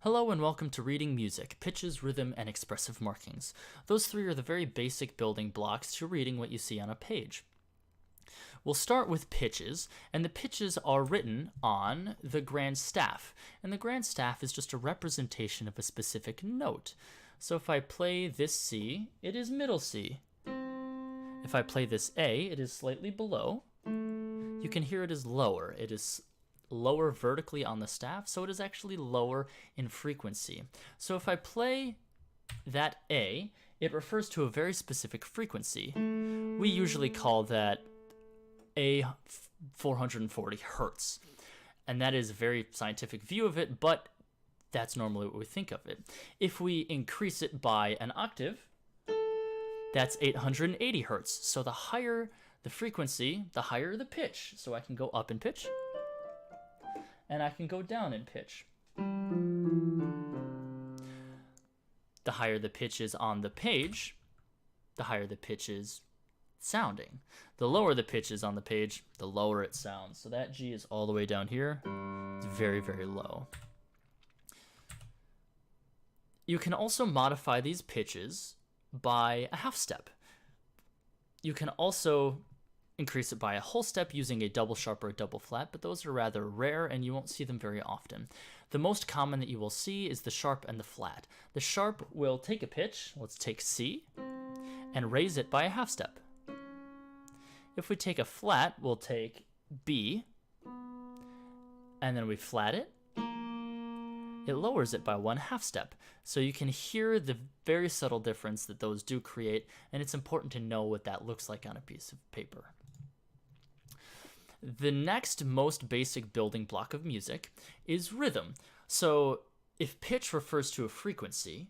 Hello and welcome to Reading Music, Pitches, Rhythm, and Expressive Markings. Those three are the very basic building blocks to reading what you see on a page. We'll start with pitches, and the pitches are written on the grand staff. And the grand staff is just a representation of a specific note. So if I play this C, it is middle C. If I play this A, it is slightly below. You can hear it is lower. It is lower vertically on the staff, so it is actually lower in frequency. So if I play that A, it refers to a very specific frequency. We usually call that A 440 hertz, and that is a very scientific view of it, but that's normally what we think of it. If we increase it by an octave, that's 880 hertz. So the higher the frequency, the higher the pitch. So I can go up in pitch, and I can go down in pitch. The higher the pitch is on the page, the higher the pitch is sounding. The lower the pitch is on the page, the lower it sounds. So that G is all the way down here. It's very, very low. You can also modify these pitches by a half step. You can also increase it by a whole step using a double sharp or a double flat, but those are rather rare and you won't see them very often. The most common that you will see is the sharp and the flat. The sharp will take a pitch, let's take C, and raise it by a half step. If we take a flat, we'll take B, and then we flat it. It lowers it by one half step. So you can hear the very subtle difference that those do create, and it's important to know what that looks like on a piece of paper. The next most basic building block of music is rhythm. So if pitch refers to a frequency,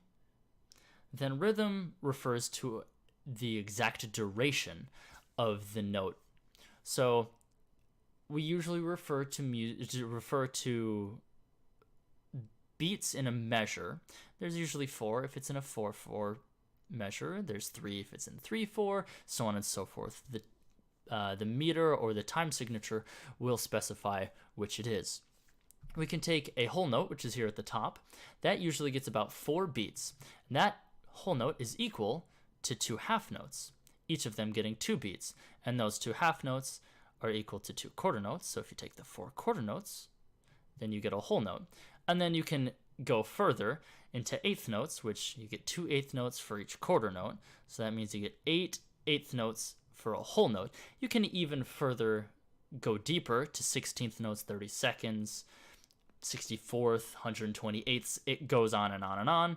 then rhythm refers to the exact duration of the note. So we usually refer to beats in a measure. There's usually 4 if it's in a 4/4 measure. There's 3 if it's in 3/4, so on and so forth. The meter or the time signature will specify which it is. We can take a whole note, which is here at the top. That usually gets about 4 beats. And that whole note is equal to 2 half notes, each of them getting 2 beats. And those 2 half notes are equal to 2 quarter notes. So if you take the 4 quarter notes, then you get a whole note. And then you can go further into eighth notes, which you get 2 eighth notes for each quarter note. So that means you get 8 eighth notes for a whole note. You can even further go deeper to 16th notes, 30 seconds, 64th, 128ths. It goes on and on and on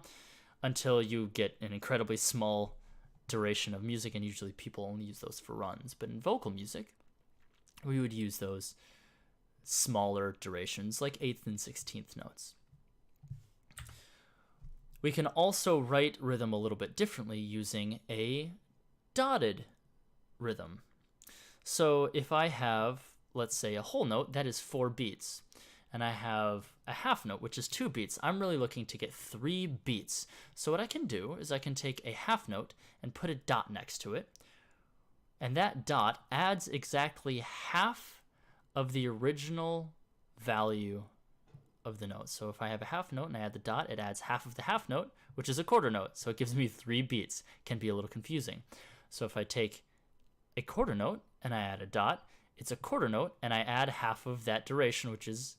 until you get an incredibly small duration of music, and usually people only use those for runs. But in vocal music, we would use those smaller durations like 8th and 16th notes. We can also write rhythm a little bit differently using a dotted rhythm. So if I have, let's say, a whole note, that is 4 beats, and I have a half note, which is 2 beats, I'm really looking to get 3 beats. So what I can do is I can take a half note and put a dot next to it, and that dot adds exactly half of the original value of the note. So if I have a half note and I add the dot, it adds half of the half note, which is a quarter note. So it gives me 3 beats. Can be a little confusing. So if I take a quarter note and I add a dot, it's a quarter note and I add half of that duration, which is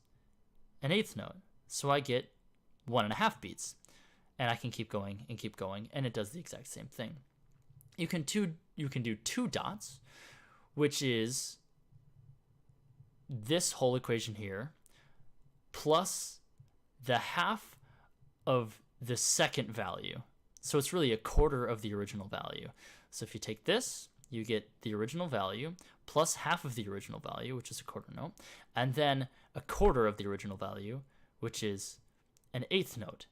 an eighth note. So I get 1.5 beats. And I can keep going, and it does the exact same thing. You can do 2 dots, which is this whole equation here, plus the half of the second value. So it's really a quarter of the original value. So if you take this, you get the original value plus half of the original value, which is a quarter note, and then a quarter of the original value, which is an eighth note.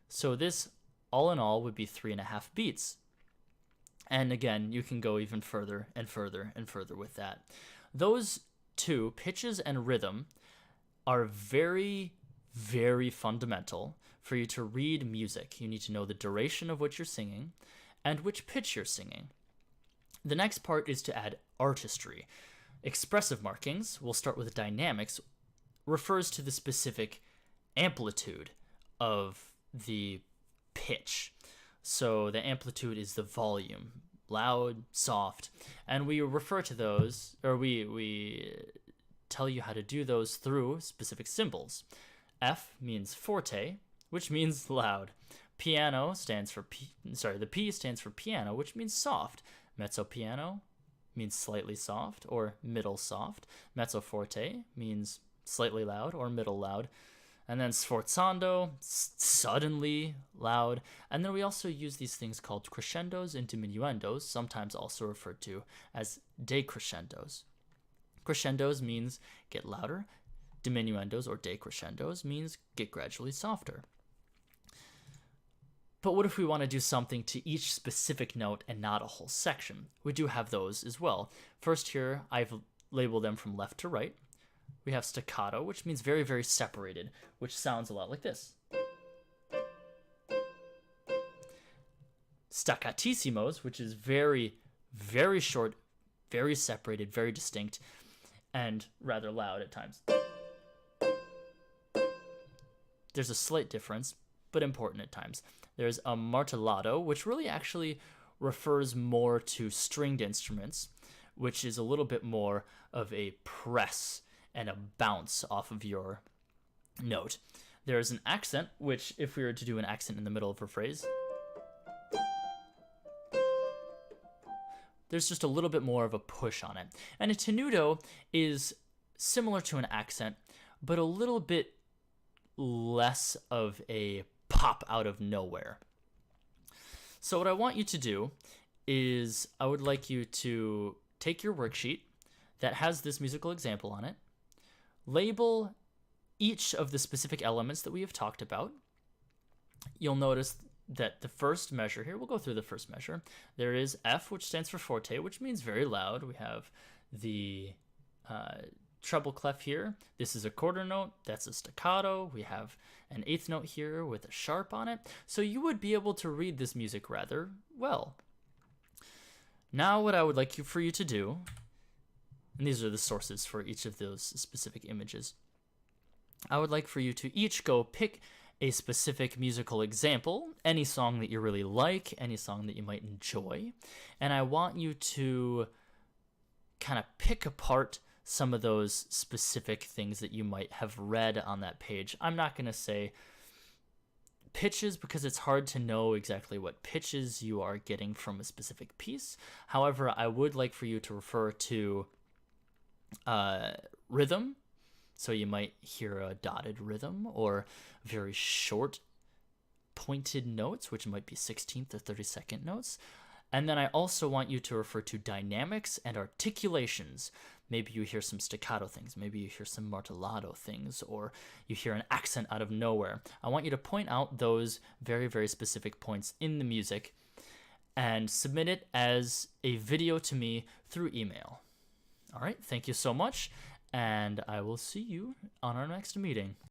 So this, all in all, would be 3.5 beats. And again, you can go even further and further and further with that. Those 2, pitches and rhythm, are very, very fundamental for you to read music. You need to know the duration of what you're singing and which pitch you're singing. The next part is to add artistry. Expressive markings, we'll start with dynamics, refers to the specific amplitude of the pitch. So the amplitude is the volume, loud, soft, and we refer to those, or we tell you how to do those through specific symbols. F means forte, which means loud. Piano stands for the P stands for piano, which means soft. Mezzo piano means slightly soft or middle soft. Mezzo forte means slightly loud or middle loud. And then sforzando, suddenly loud. And then we also use these things called crescendos and diminuendos, sometimes also referred to as decrescendos. Crescendos means get louder. Diminuendos or decrescendos means get gradually softer. But what if we want to do something to each specific note and not a whole section? We do have those as well. First here, I've labeled them from left to right. We have staccato, which means very, very separated, which sounds a lot like this. Staccatissimos, which is very, very short, very separated, very distinct, and rather loud at times. There's a slight difference, but important at times. There's a martellato, which really actually refers more to stringed instruments, which is a little bit more of a press and a bounce off of your note. There's an accent, which if we were to do an accent in the middle of a phrase, there's just a little bit more of a push on it. And a tenuto is similar to an accent, but a little bit less of a pop out of nowhere. So what I want you to do is I would like you to take your worksheet that has this musical example on it, label each of the specific elements that we have talked about. You'll notice that the first measure here, we'll go through the first measure. There is F, which stands for forte, which means very loud. We have the treble clef here. This is a quarter note. That's a staccato. We have an eighth note here with a sharp on it. So you would be able to read this music rather well. Now what I would like for you to do, and these are the sources for each of those specific images, I would like for you to each go pick a specific musical example, any song that you really like, any song that you might enjoy, and I want you to kind of pick apart some of those specific things that you might have read on that page. I'm not going to say pitches because it's hard to know exactly what pitches you are getting from a specific piece. However, I would like for you to refer to rhythm. So you might hear a dotted rhythm or very short pointed notes, which might be 16th or 32nd notes. And then I also want you to refer to dynamics and articulations. Maybe you hear some staccato things, maybe you hear some martellato things, or you hear an accent out of nowhere. I want you to point out those very, very specific points in the music and submit it as a video to me through email. All right, thank you so much, and I will see you on our next meeting.